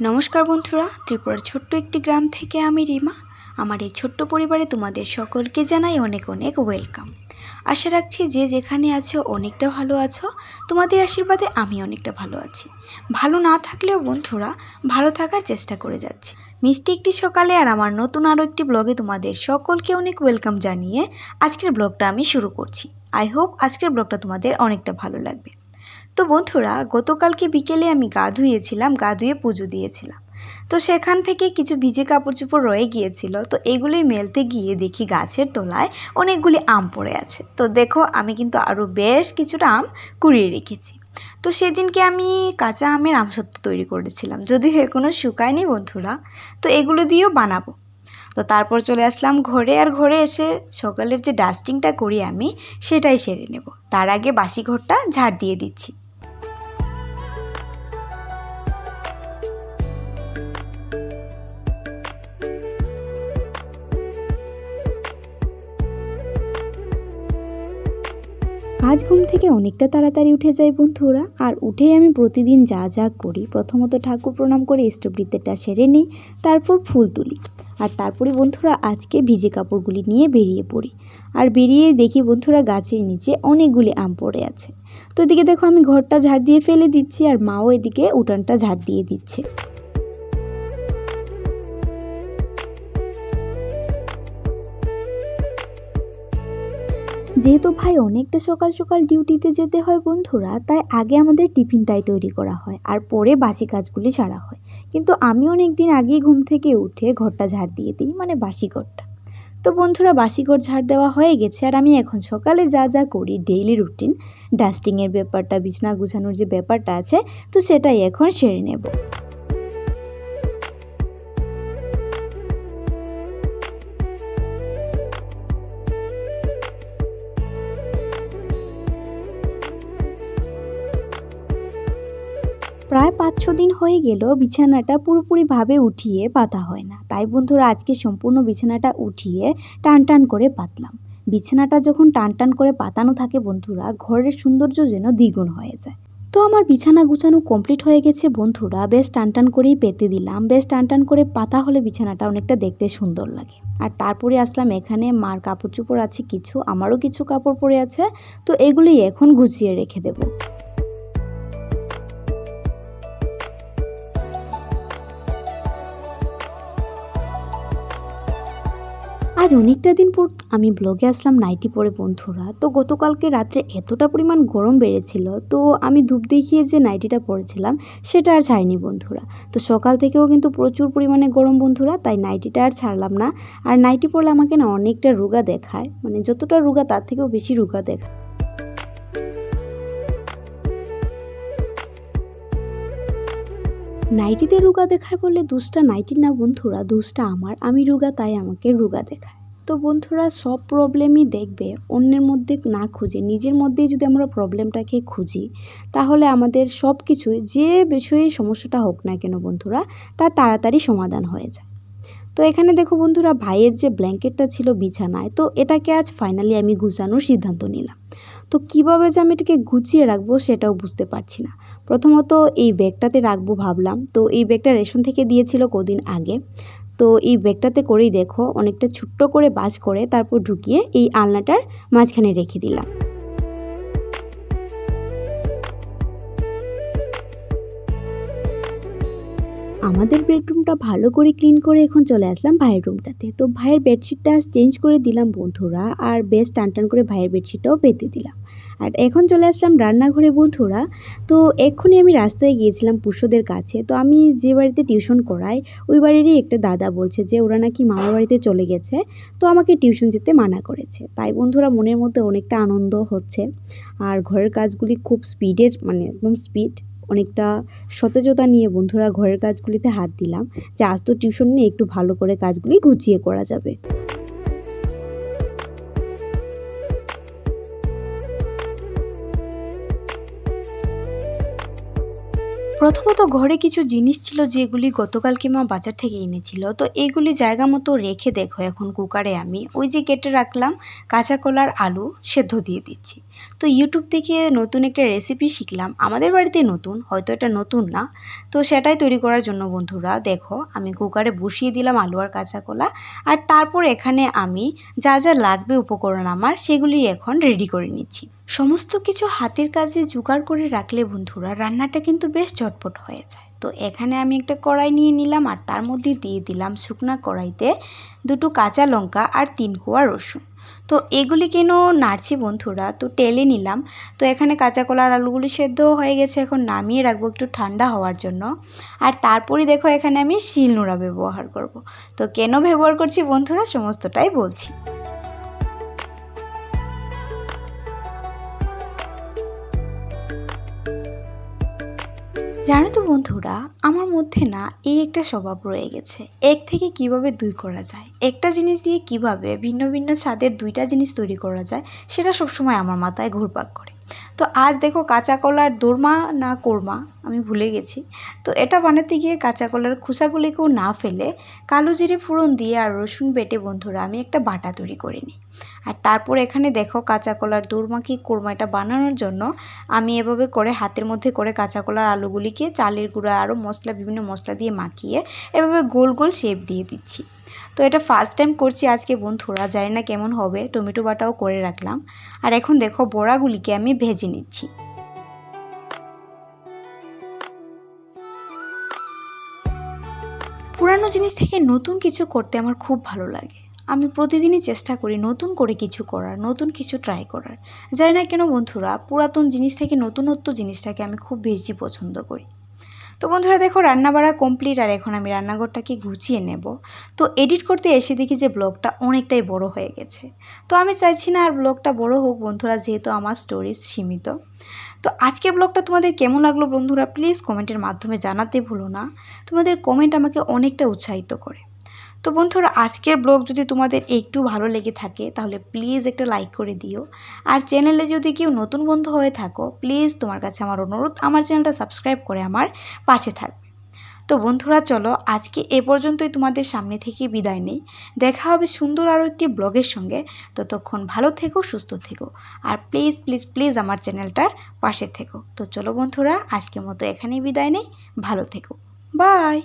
নমস্কার বন্ধুরা, ত্রিপুরার ছোট্ট একটি গ্রাম থেকে আমি রিমা। আমার এই ছোট্ট পরিবারে তোমাদের সকলকে জানাই অনেক অনেক ওয়েলকাম। আশা রাখছি যে যেখানে আছো অনেকটা ভালো আছো। তোমাদের আশীর্বাদে আমি অনেকটা ভালো আছি। ভালো না থাকলেও বন্ধুরা ভালো থাকার চেষ্টা করে যাচ্ছি। মিষ্টি একটি সকালে আর আমার নতুন আরও একটি ব্লগে তোমাদের সকলকে অনেক ওয়েলকাম জানিয়ে আজকের ব্লগটা আমি শুরু করছি। আই হোপ আজকের ব্লগটা তোমাদের অনেকটা ভালো লাগবে। তো বন্ধুরা, গতকালকে বিকেলে আমি গা ধুয়ে পুজো দিয়েছিলাম। তো সেখান থেকে কিছু ভিজে কাপড় চোপড় রয়ে গিয়েছিল, তো এগুলোই মেলতে গিয়ে দেখি গাছের তলায় অনেকগুলি আম পড়ে আছে। তো দেখো, আমি কিন্তু আরও বেশ কিছুটা আম কুড়িয়ে রেখেছি। তো সেদিনকে আমি কাঁচা আমের আমসত্ত্ব তৈরি করেছিলাম, যদিও এখনও শুকায়নি বন্ধুরা। তো এগুলো দিয়েও বানাবো। তো তারপর চলে আসলাম ঘরে, আর ঘরে এসে সকালের যে ডাস্টিংটা করি আমি সেটাই সেরে নেব। তার আগে বাসি ঘরটা ঝাড় দিয়ে দিচ্ছি। আজ ঘুম থেকে অনেকটা তাড়াতাড়ি উঠে যাই বন্ধুরা, আর উঠেই আমি প্রতিদিন যা যা করি, প্রথমত ঠাকুর প্রণাম করে ইষ্টবৃত্তিটা সেরে নিই, তারপর ফুল তুলি, আর তারপরে বন্ধুরা আজকে ভিজে কাপড়গুলি নিয়ে বেরিয়ে পড়ি। আর বেরিয়ে দেখি বন্ধুরা গাছের নিচে অনেকগুলি আম পড়ে আছে। তো এদিকে দেখো, আমি ঘরটা ঝাড় দিয়ে ফেলে দিচ্ছি, আর মাও এদিকে উঠানটা ঝাড় দিয়ে দিচ্ছে। যেহেতু ভাই অনেকটা সকাল সকাল ডিউটিতে যেতে হয় বন্ধুরা, তাই আগে আমাদের টিফিনটাই তৈরি করা হয় আর পরে বাসি কাজগুলি সারা হয়। কিন্তু আমি অনেক দিন আগেই ঘুম থেকে উঠে ঘরটা ঝাড় দিয়ে দিই, মানে বাসি ঘরটা। তো বন্ধুরা, বাসি ঘর ঝাড় দেওয়া হয়ে গেছে, আর আমি এখন সকালে যা যা করি ডেইলি রুটিন, ডাস্টিংয়ের ব্যাপারটা, বিছানা গুছানোর যে ব্যাপারটা আছে, তো সেটাই এখন সেরে নেব। প্রায় ৫-৬ দিন হয়ে গেল বিছানাটা পুরোপুরিভাবে উঠিয়ে পাতা হয় না। তাই বন্ধুরা আজকে সম্পূর্ণ বিছানাটা উঠিয়ে টান টান করে পাতলাম। বিছানাটা যখন টান টান করে পাতানো থাকে বন্ধুরা, ঘরের সৌন্দর্য যেন দ্বিগুণ হয়ে যায়। তো আমার বিছানা গুছানো কমপ্লিট হয়ে গেছে বন্ধুরা। বেশ টান টান করেই পেতে দিলাম। বেশ টান টান করে পাতা হলে বিছানাটা অনেকটা দেখতে সুন্দর লাগে। আর তারপরে আসলাম এখানে, মার কাপড় চোপড় আছে কিছু, আমারও কিছু কাপড় পরে আছে। তো এগুলোই এখন গুছিয়ে রেখে দেবো। আজ অনেকটা দিন পর আমি ব্লগে আসলাম নাইটি পরে বন্ধুরা। তো গতকালকে রাত্রে এতটা পরিমাণ গরম বেড়েছিল, তো আমি ধূপ দেখিয়ে যে নাইটিটা পরেছিলাম সেটা আর ছাড়িনি বন্ধুরা। তো সকাল থেকেও কিন্তু প্রচুর পরিমাণে গরম বন্ধুরা, তাই নাইটিটা আর ছাড়লাম না। আর নাইটি পরলে আমাকে না অনেকটা রোগা দেখায়, মানে যতটা রোগা তার থেকেও বেশি রোগা দেখায়। নাইটিতে রোগা দেখায় বললে দোষটা নাইটি না বন্ধুরা, দোষটা আমার। আমি রোগা তাই আমাকে রোগা দেখায়। তো বন্ধুরা, সব প্রবলেমই দেখবে অন্যের মধ্যে না খুঁজে নিজের মধ্যেই যদি আমরা প্রবলেমটাকে খুঁজি, তাহলে আমাদের সব কিছুই, যে বিষয়ে সমস্যাটা হোক না কেন বন্ধুরা, তা তাড়াতাড়ি সমাধান হয়ে যায়। তো এখানে দেখো বন্ধুরা, ভাইয়ের যে ব্ল্যাঙ্কেটটা ছিল বিছানায়, তো এটাকে আজ ফাইনালি আমি গুছানোর সিদ্ধান্ত নিলাম। তো কীভাবে যে আমি এটাকে গুছিয়ে রাখবো সেটাও বুঝতে পারছি না। প্রথমত এই ব্যাগটাতে রাখবো ভাবলাম। তো এই ব্যাগটা রেশন থেকে দিয়েছিল কদিন আগে। তো এই ব্যাগটাতে করেই দেখো অনেকটা ছোট্ট করে বাজ করে তারপর ঢুকিয়ে এই আলনাটার মাঝখানে রেখে দিলাম। আমাদের বেডরুমটা ভালো করে ক্লিন করে এখন চলে আসলাম ভাইয়ের রুমটাতে। তো ভাইয়ের বেডশিটটা চেঞ্জ করে দিলাম বন্ধুরা, আর বেশ টান টান করে ভাইয়ের বেডশিটটাও পেতে দিলাম। আর এখন চলে আসলাম রান্নাঘরে বন্ধুরা। তো এক্ষুনি আমি রাস্তায় গিয়েছিলাম পুষোদের কাছে। তো আমি যে বাড়িতে টিউশন করাই, ওই বাড়িরই একটা দাদা বলছে যে ওরা নাকি মামার বাড়িতে চলে গেছে, তো আমাকে টিউশন যেতে মানা করেছে। তাই বন্ধুরা মনের মধ্যে অনেকটা আনন্দ হচ্ছে। আর ঘরের কাজগুলি খুব স্পিডের, মানে একদম স্পিড, অনেকটা সতেজতা নিয়ে বন্ধুরা ঘরের কাজগুলিতে হাত দিলাম, যে আজ তো টিউশন নিয়ে একটু ভালো করে কাজগুলি গুছিয়ে করা যাবে। প্রথমত ঘরে কিছু জিনিস ছিল যেগুলি গতকালকে মা বাজার থেকে এনেছিল, তো এইগুলি জায়গা মতো রেখে দেখো এখন কুকারে আমি ওই যে কেটে রাখলাম কাঁচা কলার আলু সেদ্ধ দিয়ে দিচ্ছি। তো ইউটিউব থেকে নতুন একটা রেসিপি শিখলাম, আমাদের বাড়িতে নতুন, হয়তো এটা নতুন না, তো সেটাই তৈরি করার জন্য বন্ধুরা দেখো আমি কুকারে বসিয়ে দিলাম আলু আর কাঁচা কলা, আর তারপর এখানে আমি যা যা লাগবে উপকরণ আমার সেগুলি এখন রেডি করে নিচ্ছি। সমস্ত কিছু হাতের কাজে জোগাড় করে রাখলে বন্ধুরা রান্নাটা কিন্তু বেশ ঝটপট হয়ে যায়। তো এখানে আমি একটা কড়াই নিয়ে নিলাম আর তার মধ্যে দিয়ে দিলাম শুকনা কড়াইতে 2টো কাঁচা লঙ্কা আর 3 কোয়া রসুন। তো এগুলি কেন নাড়ছি বন্ধুরা, তো টেলে নিলাম। তো এখানে কাঁচা কলা আর আলুগুলি সেদ্ধ হয়ে গেছে, এখন নামিয়ে রাখবো একটু ঠান্ডা হওয়ার জন্য। আর তারপরে দেখো এখানে আমি শিলনোড়া ব্যবহার করব। তো কেন ব্যবহার করছি বন্ধুরা সমস্তটাই বলছি। জানো তো বন্ধুরা আমার মধ্যে না এই একটা স্বভাব রয়ে গেছে, এক থেকে কিভাবে দুই করা যায়, একটা জিনিস দিয়ে কিভাবে ভিন্ন ভিন্ন স্বাদের 2টা জিনিস তৈরি করা যায় সেটা সবসময় আমার মাথায় ঘুরপাক করে। তো আজ দেখো কাঁচা কলার দোরমা না কোরমা আমি ভুলে গেছি, তো এটা বানাতে গিয়ে কাঁচা কলার খোসাগুলিকেও না ফেলে কালো জিরে ফোড়ন দিয়ে আর রসুন বেটে বন্ধুরা আমি একটা বাটা তৈরি করে নিই। আর তারপর এখানে দেখো কাঁচা কলার দোরমা কি কোরমা এটা বানানোর জন্য আমি এভাবে করে হাতের মধ্যে করে কাঁচা কলার আলুগুলিকে চালের গুঁড়া আরও মশলা বিভিন্ন মশলা দিয়ে মাখিয়ে এভাবে গোল গোল শেপ দিয়ে দিচ্ছি। তো এটা ফার্স্ট টাইম করছি আজকে বন্ধুরা, জানি না কেমন হবে, টমেটো বাটাও করে রাখলাম। আর এখন দেখো বড়াগুলিকে আমি ভেজে নিচ্ছি। পুরানো জিনিস থেকে নতুন কিছু করতে আমার খুব ভালো লাগে। আমি প্রতিদিনই চেষ্টা করি নতুন করে কিছু করার, নতুন কিছু ট্রাই করার। জানি না কেন বন্ধুরা পুরাতন জিনিস থেকে নতুনত্ব জিনিসটাকে আমি খুব বেশি পছন্দ করি। তো বন্ধুরা দেখো রান্না বাড়া কমপ্লিট, আর এখন আমি রান্নাঘরটাকে গুছিয়ে নেব। তো এডিট করতে এসে দেখি যে ব্লগটা অনেকটাই বড় হয়ে গেছে। তো আমি চাইছি না আর ব্লগটা বড় হোক বন্ধুরা, যেহেতু আমার স্টোরিজ সীমিত। তো আজকের ব্লগটা তোমাদের কেমন লাগলো বন্ধুরা প্লিজ কমেন্টের মাধ্যমে জানাতে ভুলো না, তোমাদের কমেন্ট আমাকে অনেকটা উৎসাহিত করে। তো বন্ধুরা আজকের ব্লগ যদি তোমাদের একটু ভালো লেগে থাকে তাহলে প্লিজ একটা লাইক করে দিও। আর চ্যানেলে যদি কেউ নতুন বন্ধু হয়ে থাকো প্লিজ তোমার কাছে আমার অনুরোধ আমার চ্যানেলটা সাবস্ক্রাইব করে আমার পাশে থাকবে। তো বন্ধুরা চলো আজকে এ পর্যন্তই, তোমাদের সামনে থেকে বিদায় নেই। দেখা হবে সুন্দর আরও একটি ব্লগের সঙ্গে। ততক্ষণ ভালো থেকো, সুস্থ থেকো, আর প্লিজ প্লিজ প্লিজ আমার চ্যানেলটার পাশে থেকো। তো চলো বন্ধুরা আজকের মতো এখানেই বিদায় নেই, ভালো থেকো, বাই।